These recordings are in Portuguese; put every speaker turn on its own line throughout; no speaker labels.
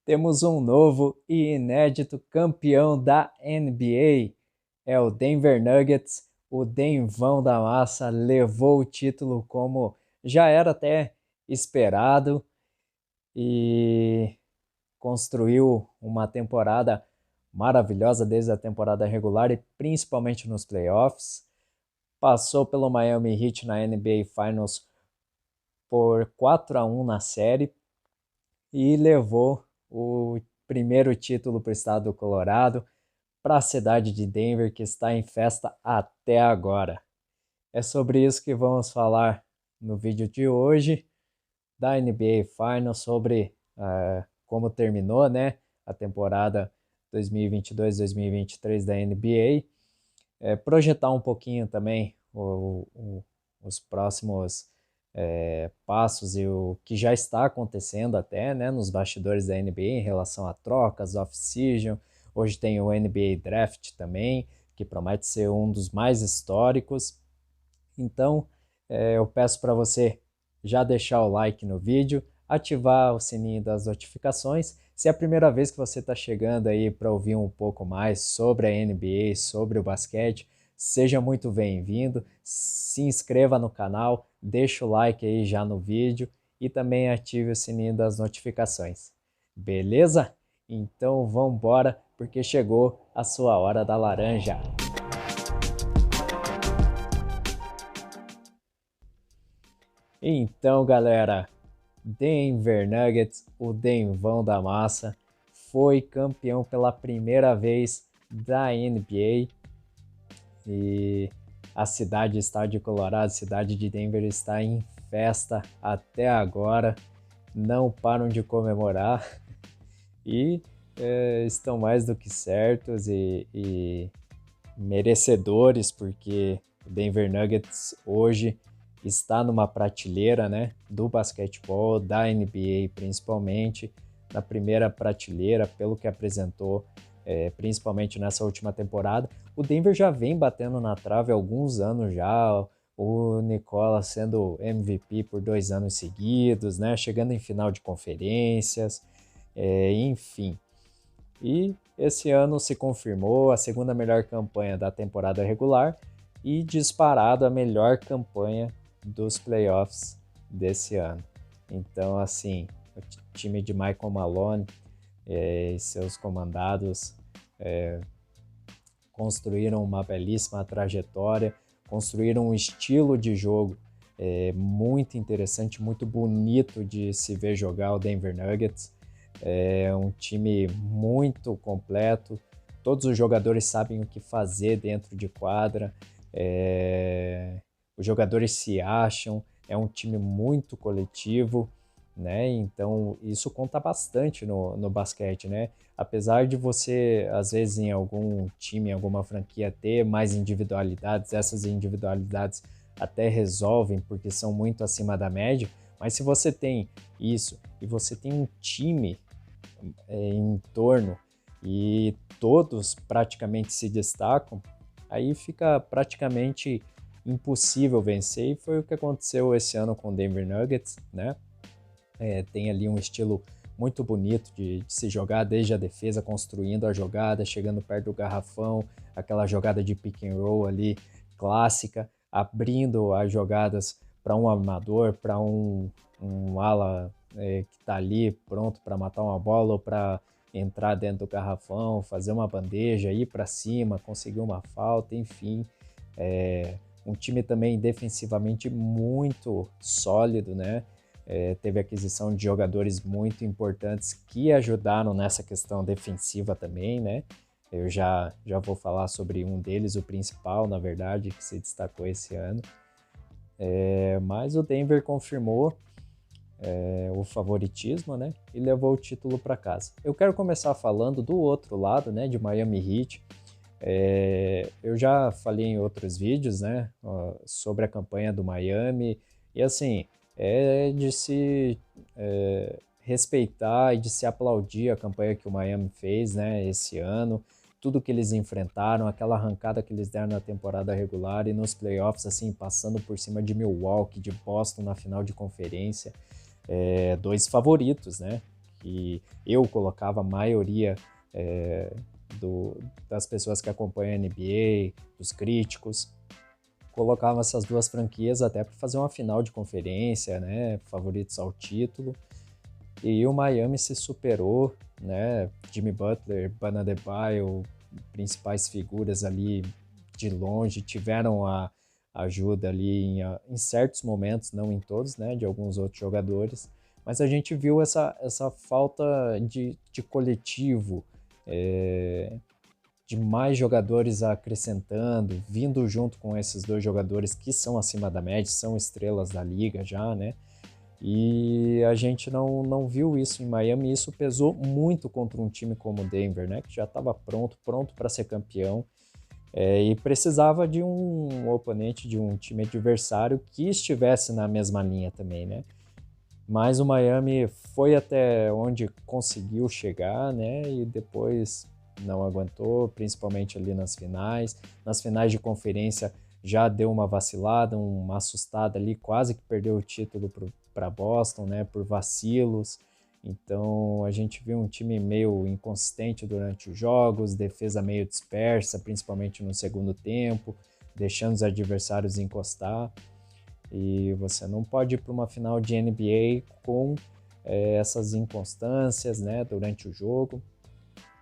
Temos um novo e inédito campeão da NBA. É o Denver Nuggets. O Denvão da Massa levou o título como já era até esperado e construiu uma temporada maravilhosa desde a temporada regular e principalmente nos playoffs. Passou pelo Miami Heat na NBA Finals por 4-1 na série e levou o primeiro título para o estado do Colorado, para a cidade de Denver, que está em festa até agora. É sobre isso que vamos falar no vídeo de hoje da NBA Finals, sobre como terminou, né, a temporada 2022-2023 da NBA, projetar um pouquinho também os próximos passos e o que já está acontecendo até, né, nos bastidores da NBA em relação a trocas, off-season. Hoje tem o NBA Draft também, que promete ser um dos mais históricos. Então, eu peço para você já deixar o like no vídeo, ativar o sininho das notificações. Se é a primeira vez que você está chegando aí para ouvir um pouco mais sobre a NBA, sobre o basquete, seja muito bem-vindo. Se inscreva no canal, deixa o like aí já no vídeo e também ative o sininho das notificações. Beleza? Então vamos embora, porque chegou a sua hora da laranja. Então, galera, Denver Nuggets, o Denvão da Massa, foi campeão pela primeira vez da NBA e a cidade, estado de Colorado, cidade de Denver, está em festa até agora, não param de comemorar e estão mais do que certos e merecedores, porque o Denver Nuggets hoje está numa prateleira, né, do basquetebol, da NBA principalmente, na primeira prateleira, pelo que apresentou, principalmente nessa última temporada. O Denver já vem batendo na trave há alguns anos já, o Nicola sendo MVP por 2 anos seguidos, né, chegando em final de conferências, enfim. E esse ano se confirmou a segunda melhor campanha da temporada regular e disparado a melhor campanha dos playoffs desse ano. Então, assim, o time de Michael Malone e seus comandados construíram uma belíssima trajetória, construíram um estilo de jogo muito interessante, muito bonito de se ver jogar o Denver Nuggets. É um time muito completo, todos os jogadores sabem o que fazer dentro de quadra, os jogadores se acham, é um time muito coletivo, né? Então isso conta bastante no basquete, né? Apesar de você, às vezes, em algum time, em alguma franquia, ter mais individualidades, essas individualidades até resolvem porque são muito acima da média, mas se você tem isso e você tem um time em torno e todos praticamente se destacam, aí fica praticamente impossível vencer, e foi o que aconteceu esse ano com o Denver Nuggets, né? Tem ali um estilo muito bonito de se jogar desde a defesa, construindo a jogada, chegando perto do garrafão, aquela jogada de pick and roll ali clássica, abrindo as jogadas para um armador, para um ala que está ali pronto para matar uma bola ou para entrar dentro do garrafão, fazer uma bandeja, ir para cima, conseguir uma falta, enfim. Um time também defensivamente muito sólido, né? Teve aquisição de jogadores muito importantes que ajudaram nessa questão defensiva também, né? Eu já vou falar sobre um deles, o principal, na verdade, que se destacou esse ano. Mas o Denver confirmou o favoritismo, né? E levou o título para casa. Eu quero começar falando do outro lado, né? De Miami Heat. Eu já falei em outros vídeos, né? Sobre a campanha do Miami. E assim, é de se respeitar e de se aplaudir a campanha que o Miami fez, né? Esse ano. Tudo que eles enfrentaram, aquela arrancada que eles deram na temporada regular e nos playoffs, assim, passando por cima de Milwaukee, de Boston na final de conferência, dois favoritos, né? que eu colocava a maioria das pessoas que acompanham a NBA, dos críticos, colocavam essas duas franquias até para fazer uma final de conferência, né, favoritos ao título. E o Miami se superou, né, Jimmy Butler, Bam Adebayo, principais figuras ali de longe, tiveram a ajuda ali em certos momentos, não em todos, né, de alguns outros jogadores, mas a gente viu essa falta de coletivo, de mais jogadores acrescentando, vindo junto com esses dois jogadores que são acima da média, são estrelas da liga já, né? E a gente não viu isso em Miami, e isso pesou muito contra um time como o Denver, né? Que já estava pronto para ser campeão, e precisava de um oponente, de um time adversário que estivesse na mesma linha também, né? Mas o Miami foi até onde conseguiu chegar, né? E depois não aguentou, principalmente ali nas finais. Nas finais de conferência já deu uma vacilada, uma assustada ali, quase que perdeu o título para Boston, né? Por vacilos. Então a gente viu um time meio inconsistente durante os jogos, defesa meio dispersa, principalmente no segundo tempo, deixando os adversários encostar. E você não pode ir para uma final de NBA com essas inconstâncias, né, durante o jogo.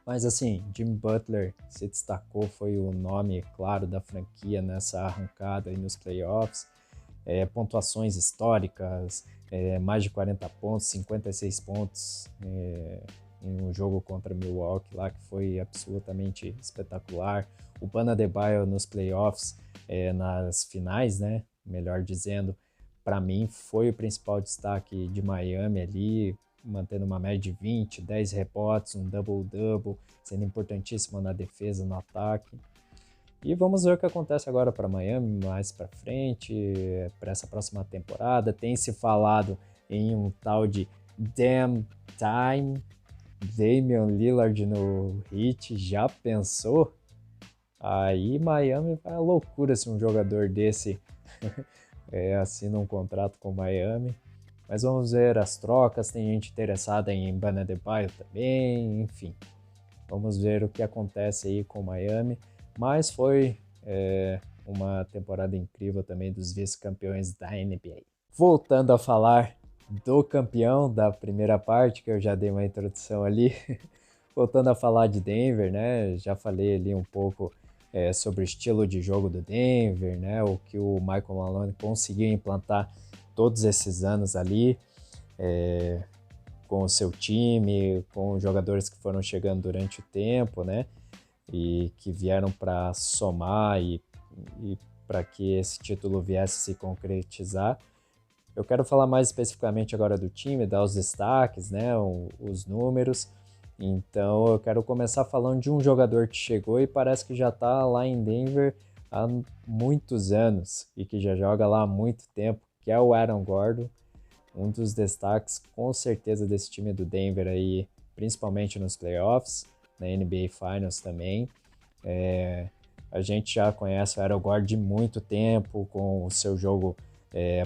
Mas assim, Jimmy Butler se destacou, foi o nome, claro, da franquia nessa arrancada aí nos playoffs. Pontuações históricas, mais de 40 pontos, 56 pontos em um jogo contra Milwaukee lá, que foi absolutamente espetacular. O Bam Adebayo nos playoffs, nas finais, né, melhor dizendo, para mim foi o principal destaque de Miami ali, mantendo uma média de 20, 10 rebotes, um double-double, sendo importantíssimo na defesa, no ataque. E vamos ver o que acontece agora para Miami mais para frente, para essa próxima temporada. Tem se falado em um tal de Damn Time, Damian Lillard no Heat, já pensou? Aí Miami vai à loucura se um jogador desse assina um contrato com Miami. Mas vamos ver as trocas, tem gente interessada em Bam Adebayo também, enfim. Vamos ver o que acontece aí com Miami. Mas foi uma temporada incrível também dos vice-campeões da NBA. Voltando a falar do campeão da primeira parte, que eu já dei uma introdução ali. Voltando a falar de Denver, né? Já falei ali um pouco sobre o estilo de jogo do Denver, né? O que o Michael Malone conseguiu implantar todos esses anos ali, com o seu time, com os jogadores que foram chegando durante o tempo, né? E que vieram para somar e para que esse título viesse se concretizar. Eu quero falar mais especificamente agora do time, dar os destaques, né? Os números. Então eu quero começar falando de um jogador que chegou e parece que já está lá em Denver há muitos anos e que já joga lá há muito tempo, que é o Aaron Gordon, um dos destaques com certeza desse time do Denver aí, principalmente nos playoffs, na NBA Finals também. A gente já conhece o Aaron Gordon de muito tempo, com o seu jogo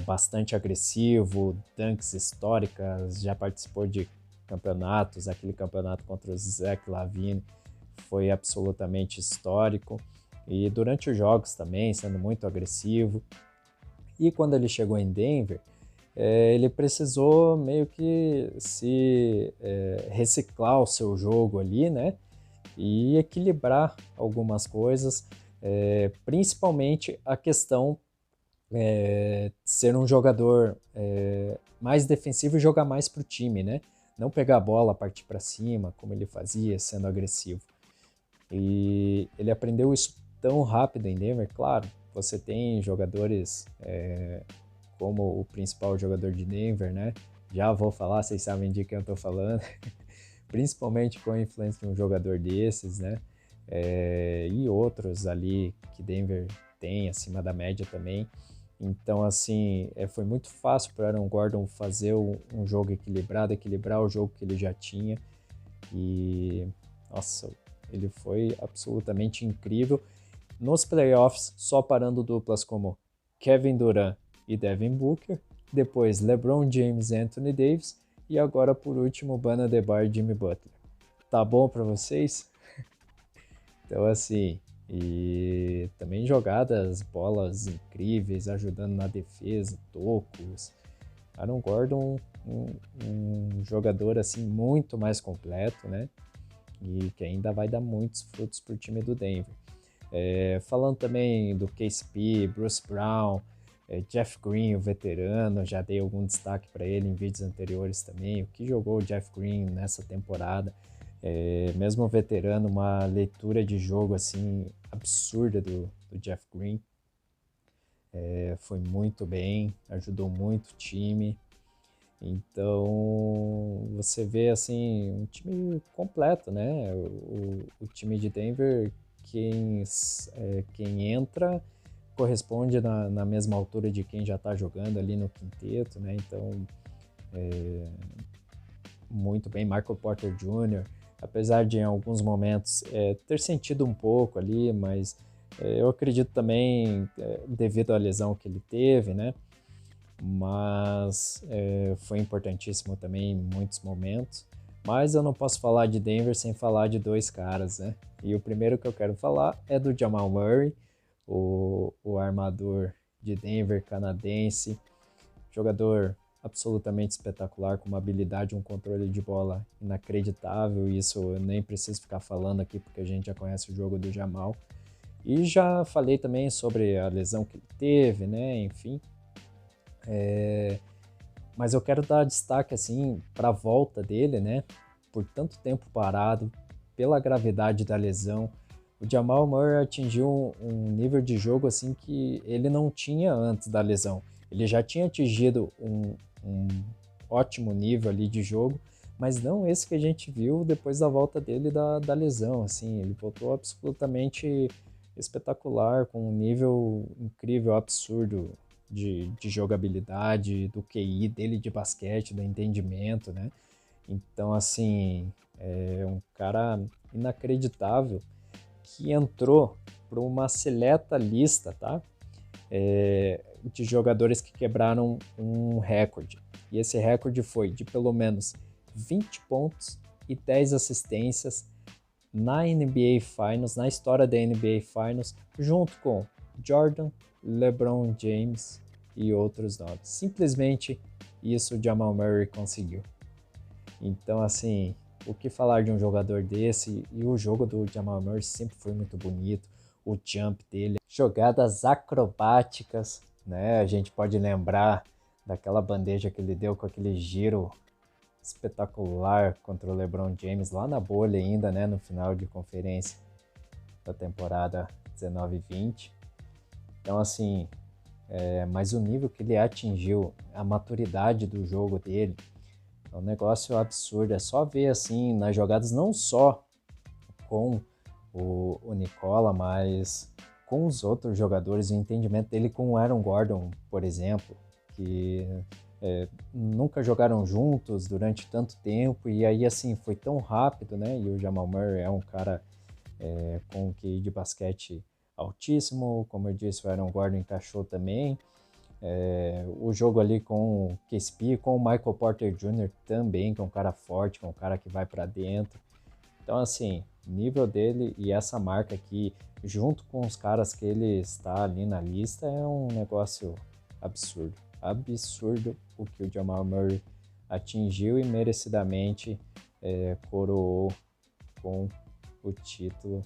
bastante agressivo, dunks históricas, já participou de campeonatos, aquele campeonato contra o Zach LaVine foi absolutamente histórico, e durante os jogos também, sendo muito agressivo. E quando ele chegou em Denver, ele precisou meio que reciclar o seu jogo ali, né? E equilibrar algumas coisas, principalmente a questão ser um jogador mais defensivo e jogar mais para o time, né? Não pegar a bola, partir para cima, como ele fazia, sendo agressivo. E ele aprendeu isso tão rápido em Denver. Claro, você tem jogadores como o principal jogador de Denver, né? Já vou falar, vocês sabem de quem eu tô falando. Principalmente com a influência de um jogador desses, né? E outros ali que Denver tem, acima da média também. Então, assim, foi muito fácil para Aaron Gordon fazer um jogo equilibrado, equilibrar o jogo que ele já tinha. E, nossa, ele foi absolutamente incrível. Nos playoffs, só parando duplas como Kevin Durant e Devin Booker, depois LeBron James e Anthony Davis, E agora, por último, Bana Debaio e Jimmy Butler. Tá bom para vocês? Então, assim, e também jogadas, bolas incríveis, ajudando na defesa, tocos. Aaron Gordon, um jogador assim muito mais completo, né? E que ainda vai dar muitos frutos para o time do Denver. Falando também do KCP, Bruce Brown, Jeff Green, o veterano, já dei algum destaque para ele em vídeos anteriores também. O que jogou o Jeff Green nessa temporada, mesmo veterano, uma leitura de jogo assim absurda do Jeff Green. Foi muito bem, ajudou muito o time. Então você vê assim um time completo, né? O time de Denver, quem entra corresponde na mesma altura de quem já está jogando ali no quinteto, né? Então muito bem, Michael Porter Jr., apesar de em alguns momentos ter sentido um pouco ali, mas eu acredito também devido à lesão que ele teve, né? Mas foi importantíssimo também em muitos momentos. Mas eu não posso falar de Denver sem falar de dois caras, né? E o primeiro que eu quero falar é do Jamal Murray, o armador de Denver canadense, jogador absolutamente espetacular, com uma habilidade, um controle de bola inacreditável. Isso eu nem preciso ficar falando aqui porque a gente já conhece o jogo do Jamal. E já falei também sobre a lesão que ele teve, né? Enfim. Mas eu quero dar destaque assim para a volta dele, né? Por tanto tempo parado, pela gravidade da lesão, o Jamal Murray atingiu um nível de jogo assim que ele não tinha antes da lesão. Ele já tinha atingido um ótimo nível ali de jogo, mas não esse que a gente viu depois da volta dele da lesão. Assim, ele voltou absolutamente espetacular, com um nível incrível, absurdo de jogabilidade, do QI dele de basquete, do entendimento, né? Então, assim, é um cara inacreditável que entrou para uma seleta lista, tá? De jogadores que quebraram um recorde. E esse recorde foi de pelo menos 20 pontos e 10 assistências na NBA Finals, na história da NBA Finals, junto com Jordan, LeBron James e outros nomes. Simplesmente isso o Jamal Murray conseguiu. Então, assim, o que falar de um jogador desse? E o jogo do Jamal Murray sempre foi muito bonito. O jump dele, jogadas acrobáticas, né? A gente pode lembrar daquela bandeja que ele deu com aquele giro espetacular contra o LeBron James lá na bolha ainda, né? No final de conferência da temporada 19-20. Então, assim, mas o nível que ele atingiu, a maturidade do jogo dele, é um negócio absurdo. É só ver, assim, nas jogadas, não só com o Nicola, mas com os outros jogadores, o entendimento dele com o Aaron Gordon, por exemplo, que nunca jogaram juntos durante tanto tempo, e aí, assim, foi tão rápido, né? E o Jamal Murray é um cara com um QI de basquete altíssimo, como eu disse, o Aaron Gordon encaixou também. O jogo ali com o KCP, com o Michael Porter Jr. também, que é um cara forte, que é um cara que vai para dentro. Então, assim, nível dele e essa marca aqui, junto com os caras que ele está ali na lista, é um negócio absurdo. Absurdo o que o Jamal Murray atingiu e merecidamente coroou com o título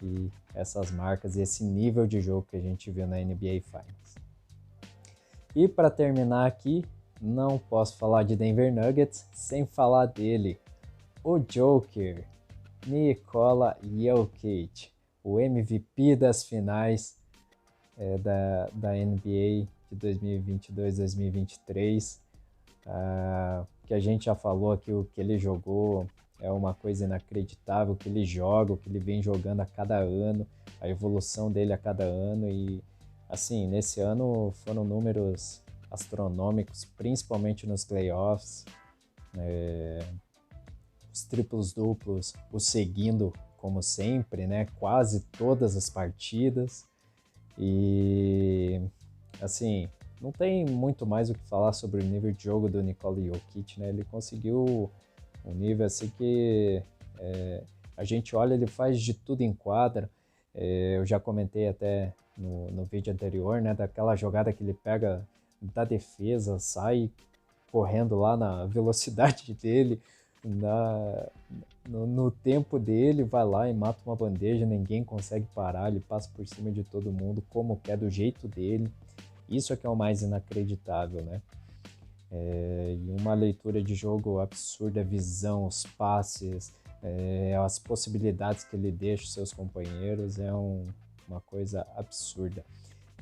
e essas marcas e esse nível de jogo que a gente viu na NBA Finals. E para terminar aqui, não posso falar de Denver Nuggets sem falar dele, o Joker, Nikola Jokic, o MVP das finais da NBA de 2022-2023, que a gente já falou aqui, o que ele jogou é uma coisa inacreditável, o que ele joga, o que ele vem jogando a cada ano, a evolução dele a cada ano. E assim, nesse ano foram números astronômicos, principalmente nos playoffs, os triplos duplos o seguindo como sempre, né? Quase todas as partidas. E assim, não tem muito mais o que falar sobre o nível de jogo do Nikola Jokic, né? Ele conseguiu um nível assim que a gente olha, ele faz de tudo em quadra. Eu já comentei até no vídeo anterior, né? Daquela jogada que ele pega da defesa, sai correndo lá na velocidade dele, no tempo dele, vai lá e mata uma bandeja, ninguém consegue parar, ele passa por cima de todo mundo como quer, do jeito dele. Isso é que é o mais inacreditável, né? E uma leitura de jogo absurda, a visão, os passes, as possibilidades que ele deixa aos seus companheiros, uma coisa absurda.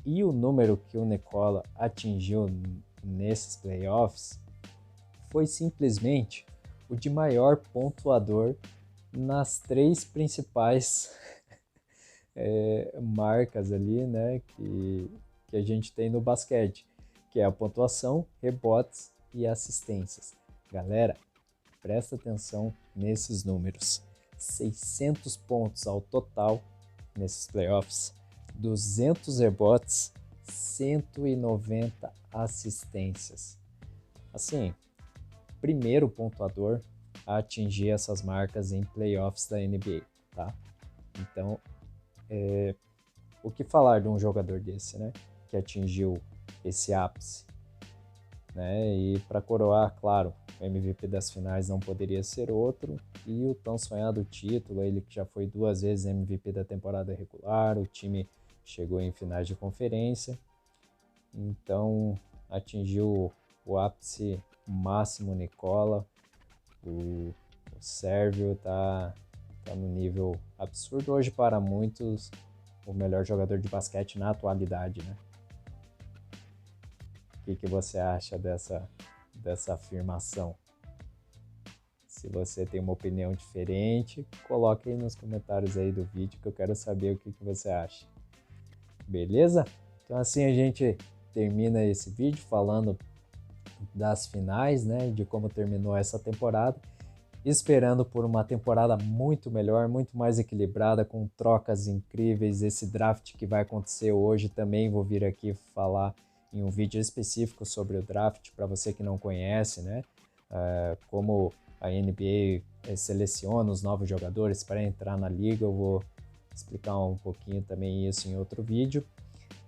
E o número que o Nikola atingiu nesses playoffs foi simplesmente o de maior pontuador nas três principais marcas ali, né, que a gente tem no basquete, que é a pontuação, rebotes e assistências. Galera, presta atenção nesses números. 600 pontos ao total nesses playoffs, 200 rebotes, 190 assistências. Assim, primeiro pontuador a atingir essas marcas em playoffs da NBA, tá? Então, o que falar de um jogador desse, né? Que atingiu esse ápice, né? E para coroar, claro, o MVP das finais não poderia ser outro, e o tão sonhado título, ele que já foi 2 vezes MVP da temporada regular, o time chegou em finais de conferência, então atingiu o ápice máximo. Nikola, o sérvio tá no nível absurdo hoje, para muitos o melhor jogador de basquete na atualidade, né? O que você acha dessa afirmação? Se você tem uma opinião diferente, coloque aí nos comentários aí do vídeo que eu quero saber o que você acha. Beleza? Então assim a gente termina esse vídeo falando das finais, né, de como terminou essa temporada, esperando por uma temporada muito melhor, muito mais equilibrada, com trocas incríveis. Esse draft que vai acontecer hoje também vou vir aqui falar em um vídeo específico sobre o draft, para você que não conhece, né, como a NBA seleciona os novos jogadores para entrar na liga. Eu vou explicar um pouquinho também isso em outro vídeo.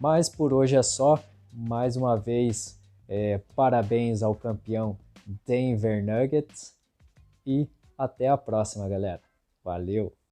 Mas por hoje é só. Mais uma vez, parabéns ao campeão Denver Nuggets e até a próxima, galera. Valeu!